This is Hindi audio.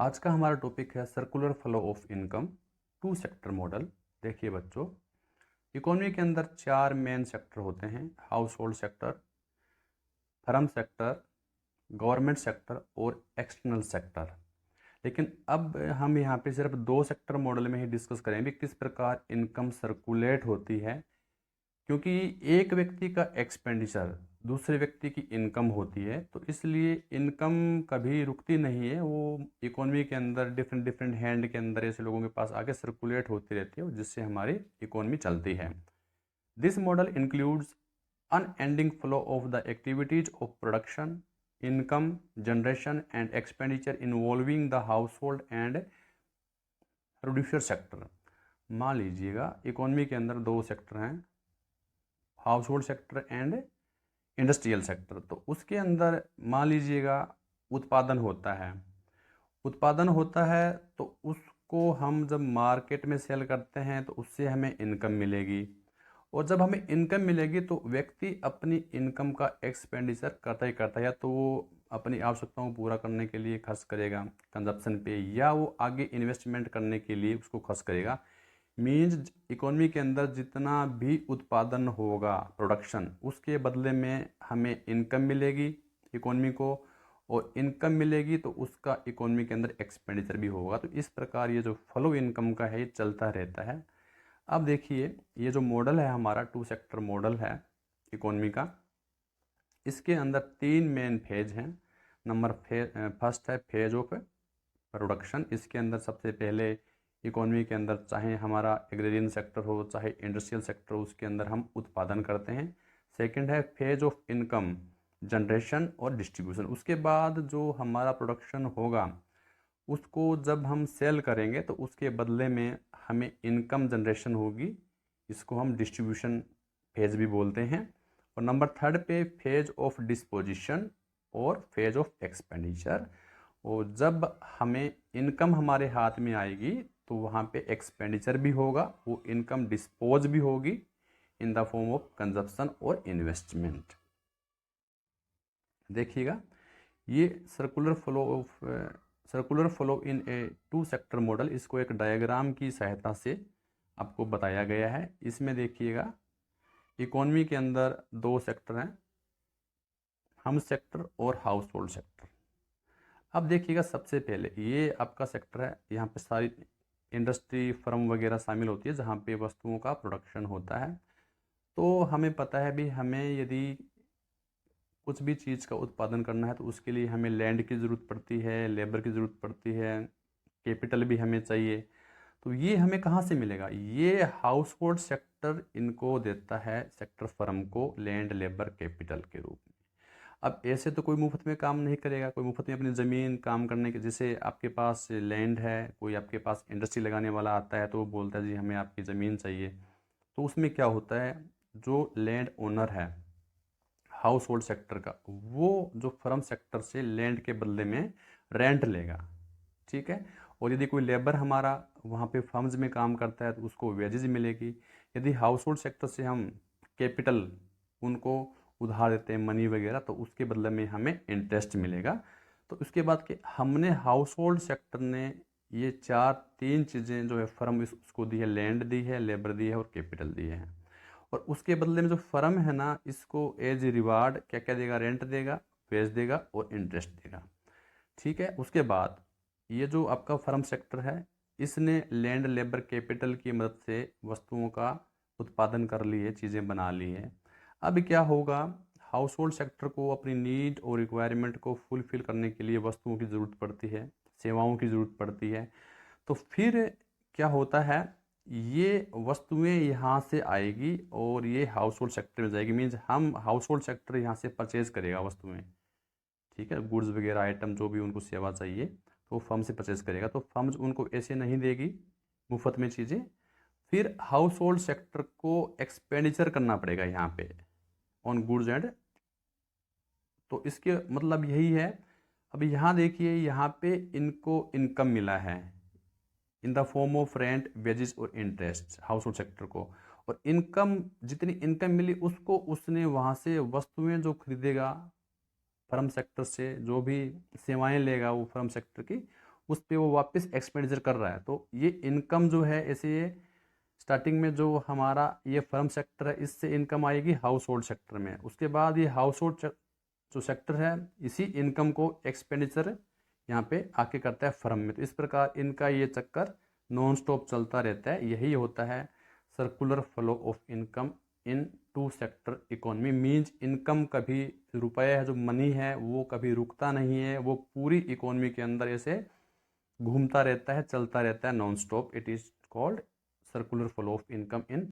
आज का हमारा टॉपिक है circular flow of income two sector model. देखिए बच्चों, इकोनॉमी के अंदर चार मेन सेक्टर होते हैं: house hold sector, firm sector, government sector और एक्सटर्नल सेक्टर। लेकिन अब हम यहाँ पे सिर्फ दो सेक्टर मॉडल में ही डिस्कस करेंगे किस प्रकार इनकम सर्कुलेट होती है, क्योंकि एक व्यक्ति का एक्सपेंडिचर दूसरे व्यक्ति की इनकम होती है, तो इसलिए इनकम कभी रुकती नहीं है। वो इकोनॉमी के अंदर डिफरेंट डिफरेंट हैंड के अंदर ऐसे लोगों के पास आगे सर्कुलेट होती रहती है, जिससे हमारी इकोनॉमी चलती है। This model includes unending flow of the activities of production, income generation and expenditure involving the house hold and producer sector. मान लीजिएगा इकोनॉमी के अंदर दो सेक्टर हैं, house hold sector and industrial sector. तो उसके अंदर मान लीजिएगा उत्पादन होता है तो उसको हम जब मार्केट में सेल करते हैं तो उससे हमें इनकम मिलेगी, और जब हमें इनकम मिलेगी तो व्यक्ति अपनी इनकम का एक्सपेंडिचर करता ही करता है। या तो वो अपनी आवश्यकताओं को पूरा करने के लिए खर्च करेगा कंजप्शन पे, या वो आगे इन्वेस्टमेंट करने के लिए उसको खर्च करेगा। मीन्स इकोनॉमी के अंदर जितना भी उत्पादन होगा, प्रोडक्शन, उसके बदले में हमें इनकम मिलेगी इकोनॉमी को, और इनकम मिलेगी तो उसका इकोनॉमी के अंदर एक्सपेंडिचर भी होगा। तो इस प्रकार ये जो फ्लो इनकम का है ये चलता रहता है। अब देखिए, ये जो मॉडल है हमारा टू सेक्टर मॉडल है इकोनॉमी का, इसके अंदर तीन मेन फेज हैं। फर्स्ट है फेज ऑफ प्रोडक्शन। इसके अंदर सबसे पहले इकोनॉमी के अंदर चाहे हमारा एग्रेरियन सेक्टर हो चाहे इंडस्ट्रियल सेक्टर हो, उसके अंदर हम उत्पादन करते हैं। सेकंड है फेज ऑफ इनकम जनरेशन और डिस्ट्रीब्यूशन। उसके बाद जो हमारा प्रोडक्शन होगा उसको जब हम सेल करेंगे तो उसके बदले में हमें इनकम जनरेशन होगी, इसको हम डिस्ट्रीब्यूशन फेज भी बोलते हैं। और नंबर थर्ड पे फेज ऑफ डिस्पोजिशन और फेज ऑफ एक्सपेंडिचर। और जब हमें इनकम हमारे हाथ में आएगी तो वहाँ पे एक्सपेंडिचर भी होगा, वो इनकम डिस्पोज भी होगी in the form of consumption और इन्वेस्टमेंट। देखिएगा, ये circular flow in a two sector model, इसको एक डायग्राम की सहायता से आपको बताया गया है। इसमें देखिएगा, इकोनॉमी के अंदर दो सेक्टर हैं, होम सेक्टर और हाउस होल्ड सेक्टर। अब देखिएगा, सबसे पहले ये आपका सेक्टर है, यहाँ पे सारी इंडस्ट्री फर्म वगैरह शामिल होती है जहाँ पे वस्तुओं का प्रोडक्शन होता है। तो हमें पता है भी, हमें यदि कुछ भी चीज़ का उत्पादन करना है तो उसके लिए हमें लैंड की ज़रूरत पड़ती है, लेबर की ज़रूरत पड़ती है, कैपिटल भी हमें चाहिए। तो ये हमें कहाँ से मिलेगा? ये हाउस होल्ड सेक्टर इनको देता है सेक्टर फर्म को लैंड लेबर कैपिटल के रूप में। अब ऐसे तो कोई मुफ्त में काम नहीं करेगा, कोई मुफ्त में अपनी ज़मीन काम करने के, जैसे आपके पास लैंड है, कोई आपके पास इंडस्ट्री लगाने वाला आता है तो वो बोलता है जी हमें आपकी ज़मीन चाहिए। तो उसमें क्या होता है, जो लैंड ओनर है हाउस होल्ड सेक्टर का, वो जो फर्म सेक्टर से लैंड के बदले में रेंट लेगा, ठीक है। और यदि कोई लेबर हमारा वहाँ पे फर्म्स में काम करता है तो उसको वेजेज मिलेगी। यदि हाउस होल्ड सेक्टर से हम कैपिटल उनको उधार देते हैं, मनी वगैरह, तो उसके बदले में हमें इंटरेस्ट मिलेगा। तो उसके बाद कि हमने हाउस होल्ड सेक्टर ने ये तीन चीज़ें जो है फर्म उसको दी है, लैंड दी है, लेबर दी है और कैपिटल दी है। और उसके बदले में जो फर्म है ना, इसको एज रिवार्ड क्या क्या देगा? रेंट देगा, वेज देगा और इंटरेस्ट देगा, ठीक है। उसके बाद ये जो आपका फर्म सेक्टर है, इसने लैंड लेबर कैपिटल की मदद से वस्तुओं का उत्पादन कर ली है, चीज़ें बना ली है। अब क्या होगा, हाउस होल्ड सेक्टर को अपनी नीड और रिक्वायरमेंट को फुलफिल करने के लिए वस्तुओं की ज़रूरत पड़ती है, सेवाओं की ज़रूरत पड़ती है। तो फिर क्या होता है, ये वस्तुएं यहाँ से आएगी और ये हाउस होल्ड सेक्टर में जाएगी। मीन्स हम हाउस होल्ड सेक्टर यहाँ से परचेज करेगा वस्तुएं, ठीक है, गुड्स वगैरह आइटम जो भी उनको सेवा चाहिए तो वो फर्म से परचेज करेगा। तो फर्म उनको ऐसे नहीं देगी मुफ्त में चीज़ें, फिर हाउस होल्ड सेक्टर को एक्सपेंडिचर करना पड़ेगा यहाँ पे ऑन गुड्स एंड। तो इसके मतलब यही है। अब यहाँ देखिए, यहाँ पे इनको इनकम मिला है इन the form of rent, wages और इंटरेस्ट हाउस होल्ड सेक्टर को। और इनकम, जितनी इनकम मिली उसको उसने वहाँ से वस्तुएं जो खरीदेगा फर्म सेक्टर से, जो भी सेवाएं लेगा वो फर्म सेक्टर की, उस पर वो वापस एक्सपेंडिचर कर रहा है। तो ये इनकम जो है ऐसे स्टार्टिंग में जो हमारा ये फर्म सेक्टर है इससे इनकम आएगी हाउस होल्ड सेक्टर में। उसके बाद ये हाउस होल्ड जो सेक्टर है इसी इनकम को एक्सपेंडिचर यहाँ पे आके करता है फर्म में। तो इस प्रकार इनका ये चक्कर नॉन स्टॉप चलता रहता है। यही होता है circular flow of income in two sector economy. Means income कभी, रुपया है जो मनी है वो कभी रुकता नहीं है, वो पूरी इकोनॉमी के अंदर ऐसे घूमता रहता है, चलता रहता है non stop. It is called circular flow of income in